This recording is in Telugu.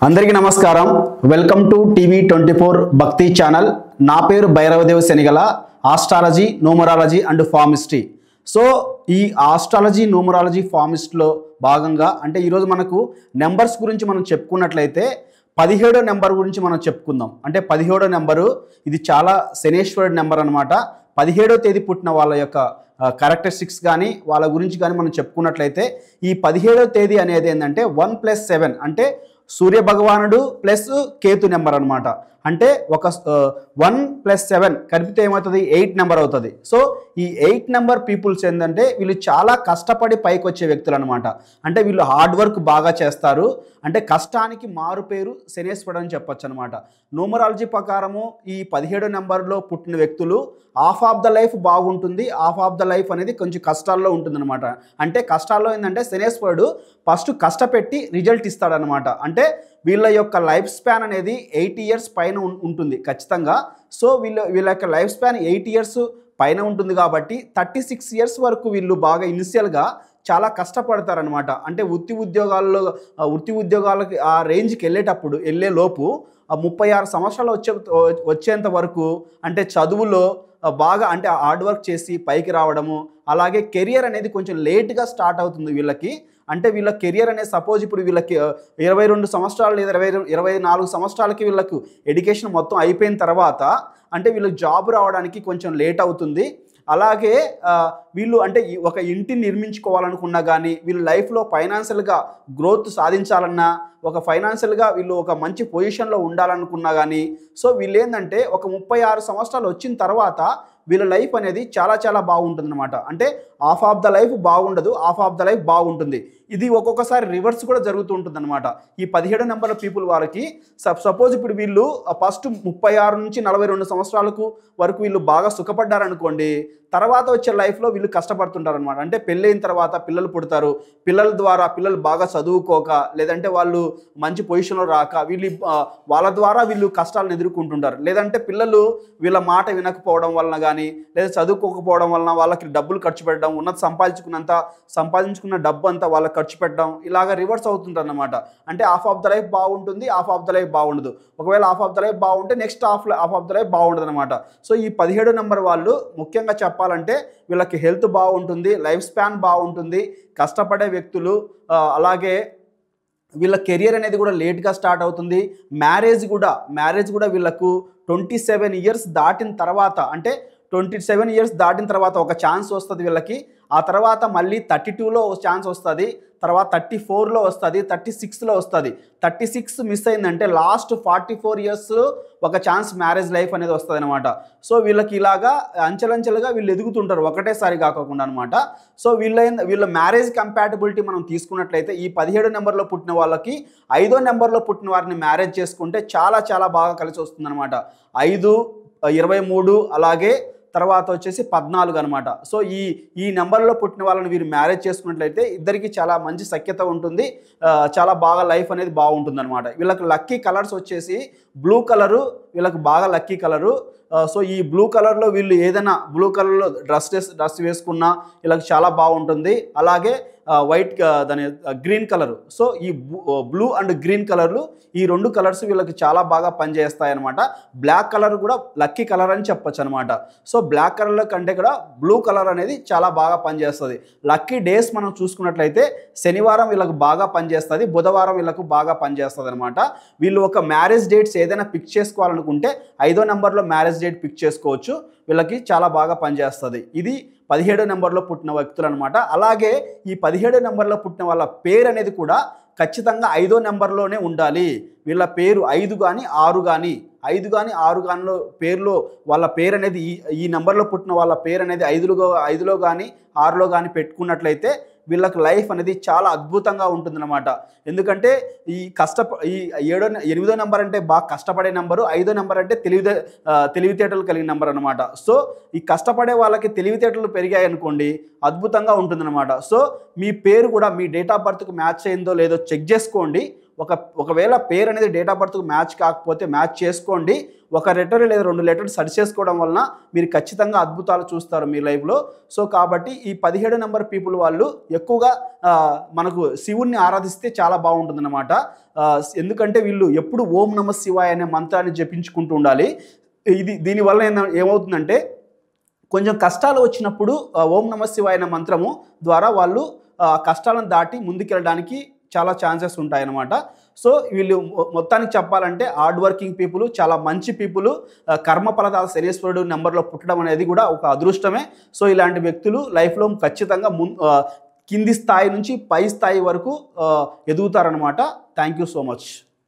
అందరికీ నమస్కారం. వెల్కమ్ టు టీవీ 24 భక్తి ఛానల్. నా పేరు Bhairavdev శనిగల, astrology, numerology and ఫార్మిస్ట్రీ. So ఈ ఆస్ట్రాలజీ, న్యూమరాలజీ, ఫార్మిస్ట్లో భాగంగా అంటే ఈరోజు మనకు నెంబర్స్ గురించి మనం చెప్పుకున్నట్లయితే 17వ నెంబర్ గురించి మనం చెప్పుకుందాం. అంటే 17వ నెంబరు ఇది చాలా శనేశ్వరుడి నెంబర్ అనమాట. 17వ తేదీ పుట్టిన వాళ్ళ యొక్క క్యారెక్టరిస్టిక్స్ కానీ వాళ్ళ గురించి కానీ మనం చెప్పుకున్నట్లయితే ఈ 17వ తేదీ అనేది ఏంటంటే 1+7 అంటే సూర్య భగవానుడు ప్లస్ కేతు నెంబర్ అనమాట. అంటే ఒక 1+7 కలిపితే ఏమవుతుంది, 8 నెంబర్ అవుతుంది. సో ఈ 8 నెంబర్ పీపుల్స్ ఏంటంటే వీళ్ళు చాలా కష్టపడి పైకి వచ్చే వ్యక్తులు అనమాట. అంటే వీళ్ళు హార్డ్ వర్క్ బాగా చేస్తారు. అంటే కష్టానికి మారు పేరు శనేశ్వరుడు అని చెప్పొచ్చు అనమాట. న్యూమరాలజీ ప్రకారము ఈ 17వ నెంబర్లో పుట్టిన వ్యక్తులు హాఫ్ ఆఫ్ ద లైఫ్ బాగుంటుంది, హాఫ్ ఆఫ్ ద లైఫ్ అనేది కొంచెం కష్టాల్లో ఉంటుందన్నమాట. అంటే కష్టాల్లో ఏంటంటే శనేశ్వరుడు ఫస్ట్ కష్టపెట్టి రిజల్ట్ ఇస్తాడనమాట. అంటే వీళ్ళ యొక్క లైఫ్ స్పాన్ అనేది 8 ఇయర్స్ పైన ఉంటుంది ఖచ్చితంగా. సో వీళ్ళ యొక్క లైఫ్ స్పాన్ 8 ఇయర్స్ పైన ఉంటుంది కాబట్టి 36 ఇయర్స్ వరకు వీళ్ళు బాగా ఇనిషియల్గా చాలా కష్టపడతారనమాట. అంటే వృత్తి ఉద్యోగాలకి ఆ రేంజ్కి వెళ్ళే లోపు 36 సంవత్సరాలు వచ్చేంత వరకు అంటే చదువులో బాగా అంటే హార్డ్ వర్క్ చేసి పైకి రావడము, అలాగే కెరియర్ అనేది కొంచెం లేట్గా స్టార్ట్ అవుతుంది వీళ్ళకి. అంటే వీళ్ళ కెరియర్ అనేది సపోజ్ ఇప్పుడు వీళ్ళకి 22 సంవత్సరాలు లేదా 24 సంవత్సరాలకి వీళ్ళకు ఎడ్యుకేషన్ మొత్తం అయిపోయిన తర్వాత అంటే వీళ్ళకి జాబ్ రావడానికి కొంచెం లేట్ అవుతుంది. అలాగే వీళ్ళు అంటే ఒక ఇంటిని నిర్మించుకోవాలనుకున్నా కానీ వీళ్ళు లైఫ్లో ఫైనాన్షియల్గా గ్రోత్ సాధించాలన్నా ఫైనాన్షియల్గా వీళ్ళు ఒక మంచి పొజిషన్లో ఉండాలనుకున్నా కానీ సో వీళ్ళు ఏంటంటే ఒక 36 సంవత్సరాలు వచ్చిన తర్వాత వీళ్ళ లైఫ్ అనేది చాలా చాలా బాగుంటుంది అనమాట. అంటే హాఫ్ ఆఫ్ ద లైఫ్ బాగుండదు, హాఫ్ ఆఫ్ ద లైఫ్ బాగుంటుంది. ఇది ఒక్కొక్కసారి రివర్స్ కూడా జరుగుతూ ఉంటుంది అనమాట. ఈ 17 నెంబర్ల పీపుల్ వారికి సపోజ్ ఇప్పుడు వీళ్ళు ఫస్ట్ 36 నుంచి 42 సంవత్సరాలకు వరకు వీళ్ళు బాగా సుఖపడ్డారనుకోండి, తర్వాత వచ్చే లైఫ్లో వీళ్ళు కష్టపడుతుంటారు అనమాట. అంటే పెళ్ళైన తర్వాత పిల్లలు పుడతారు, పిల్లల ద్వారా పిల్లలు బాగా చదువుకోక లేదంటే వాళ్ళు మంచి పొజిషన్లో రాక వాళ్ళ ద్వారా వీళ్ళు కష్టాలను ఎదుర్కొంటుంటారు. లేదంటే పిల్లలు వీళ్ళ మాట వినకపోవడం వలన కానీ లేదా చదువుకోకపోవడం వలన వాళ్ళకి డబ్బులు ఖర్చు పెట్టడం, సంపాదించుకున్న డబ్బు అంతా వాళ్ళకి ఖర్చు పెట్టడం, ఇలాగ రివర్స్ అవుతుంటారు అనమాట. అంటే హాఫ్ ఆఫ్ ద లైఫ్ బాగుంటుంది, హాఫ్ ఆఫ్ ద లైఫ్ బాగుండదు. ఒకవేళ హాఫ్ ఆఫ్ ద లైఫ్ బాగుంటే next half of the life బాగుండదు అనమాట. సో ఈ 17 నెంబర్ వాళ్ళు ముఖ్యంగా చెప్పాలంటే వీళ్ళకి హెల్త్ బాగుంటుంది, లైఫ్ స్పాన్ బాగుంటుంది, కష్టపడే వ్యక్తులు. అలాగే వీళ్ళ కెరియర్ అనేది కూడా లేట్గా స్టార్ట్ అవుతుంది. మ్యారేజ్ కూడా వీళ్ళకు 27 ఇయర్స్ దాటిన తర్వాత అంటే 27 ఇయర్స్ దాటిన తర్వాత ఒక ఛాన్స్ వస్తుంది వీళ్ళకి. ఆ తర్వాత మళ్ళీ 32లో ఛాన్స్ వస్తుంది, తర్వాత 34లో వస్తుంది, 36లో వస్తుంది. 36 మిస్ అయిందంటే లాస్ట్ 44 ఇయర్స్ ఒక ఛాన్స్ మ్యారేజ్ లైఫ్ అనేది వస్తుంది అనమాట. సో వీళ్ళకి ఇలాగా అంచెలంచెలుగా వీళ్ళు ఎదుగుతుంటారు ఒకటేసారి కాకుండా అనమాట. సో వీళ్ళ మ్యారేజ్ కంపాటబిలిటీ మనం తీసుకున్నట్లయితే ఈ 17 నెంబర్లో పుట్టిన వాళ్ళకి 5వ నెంబర్లో పుట్టిన వారిని మ్యారేజ్ చేసుకుంటే చాలా చాలా బాగా కలిసి వస్తుంది అనమాట. 5, 23 అలాగే తర్వాత వచ్చేసి 14 అనమాట. సో ఈ నెంబర్లో పుట్టిన వాళ్ళని వీరు మ్యారేజ్ చేసుకున్నట్లయితే ఇద్దరికి చాలా మంచి సఖ్యత ఉంటుంది, చాలా బాగా లైఫ్ అనేది బాగుంటుంది అనమాట. వీళ్ళకి లక్కీ కలర్స్ వచ్చేసి బ్లూ కలరు వీళ్ళకి బాగా లక్కీ కలరు. సో ఈ బ్లూ కలర్లో వీళ్ళు ఏదైనా బ్లూ కలర్లో డ్రెస్ వేసుకున్నా వీళ్ళకి చాలా బాగుంటుంది. అలాగే దాని గ్రీన్ కలరు. సో ఈ బ్లూ అండ్ గ్రీన్ కలర్లు ఈ 2 కలర్స్ వీళ్ళకి చాలా బాగా పనిచేస్తాయి అనమాట. బ్లాక్ కలర్ కూడా లక్కీ కలర్ అని చెప్పొచ్చు అనమాట. సో బ్లాక్ కలర్ కంటే కూడా బ్లూ కలర్ అనేది చాలా బాగా పనిచేస్తుంది. లక్కీ డేస్ మనం చూసుకున్నట్లయితే శనివారం వీళ్ళకి బాగా పనిచేస్తుంది, బుధవారం వీళ్ళకు బాగా పనిచేస్తుంది అనమాట. వీళ్ళు ఒక మ్యారేజ్ డేట్స్ ఏదైనా పిక్ చేసుకోవాలనుకుంటే 5వ నెంబర్లో మ్యారేజ్ డేట్ పిక్ చేసుకోవచ్చు, వీళ్ళకి చాలా బాగా పనిచేస్తుంది. ఇది 17 నెంబర్లో పుట్టిన వ్యక్తులు అనమాట. అలాగే ఈ 17 నెంబర్లో పుట్టిన వాళ్ళ పేరు అనేది కూడా ఖచ్చితంగా 5వ నెంబర్లోనే ఉండాలి. వీళ్ళ పేరు 5 కానీ 6 కానీ 5 కానీ 6 కానిలో పేరులో వాళ్ళ పేరు అనేది ఈ నెంబర్లో పుట్టిన వాళ్ళ పేరు అనేది 5లో కానీ 6లో కానీ పెట్టుకున్నట్లయితే వీళ్ళకి లైఫ్ అనేది చాలా అద్భుతంగా ఉంటుందన్నమాట. ఎందుకంటే ఈ 8వ నెంబర్ అంటే బాగా కష్టపడే నెంబరు, 5వ నెంబర్ అంటే తెలివితేటలు కలిగిన నెంబర్ అనమాట. సో ఈ కష్టపడే వాళ్ళకి తెలివితేటలు పెరిగాయి అనుకోండి అద్భుతంగా ఉంటుందన్నమాట. సో మీ పేరు కూడా మీ డేట్ ఆఫ్ బర్త్కి మ్యాచ్ అయిందో లేదో చెక్ చేసుకోండి. ఒకవేళ పేరు అనేది డేట్ ఆఫ్ బర్త్కు మ్యాచ్ కాకపోతే మ్యాచ్ చేసుకోండి. ఒక లెటర్ లేదా 2 లెటర్లు సరి చేసుకోవడం వలన మీరు ఖచ్చితంగా అద్భుతాలు చూస్తారు మీ లైఫ్లో. సో కాబట్టి ఈ 17 నెంబర్ పీపుల్ వాళ్ళు ఎక్కువగా మనకు శివుణ్ణి ఆరాధిస్తే చాలా బాగుంటుందన్నమాట. ఎందుకంటే వీళ్ళు ఎప్పుడు ఓం నమ శివాయ అనే మంత్రాన్ని జపించుకుంటూ ఉండాలి. దీనివల్ల ఏమవుతుందంటే కొంచెం కష్టాలు వచ్చినప్పుడు ఓం నమ శివాయ అనే మంత్రము ద్వారా వాళ్ళు కష్టాలను దాటి ముందుకెళ్ళడానికి చాలా ఛాన్సెస్ ఉంటాయన్నమాట. సో వీళ్ళు మొత్తానికి చెప్పాలంటే హార్డ్ వర్కింగ్ పీపుల్, చాలా మంచి పీపుల్. కర్మఫలదాత శనీశ్వరుడు నెంబర్లో పుట్టడం అనేది కూడా ఒక అదృష్టమే. సో ఇలాంటి వ్యక్తులు లైఫ్లో ఖచ్చితంగా కింది స్థాయి నుంచి పై స్థాయి వరకు ఎదుగుతారనమాట. Thank you so much.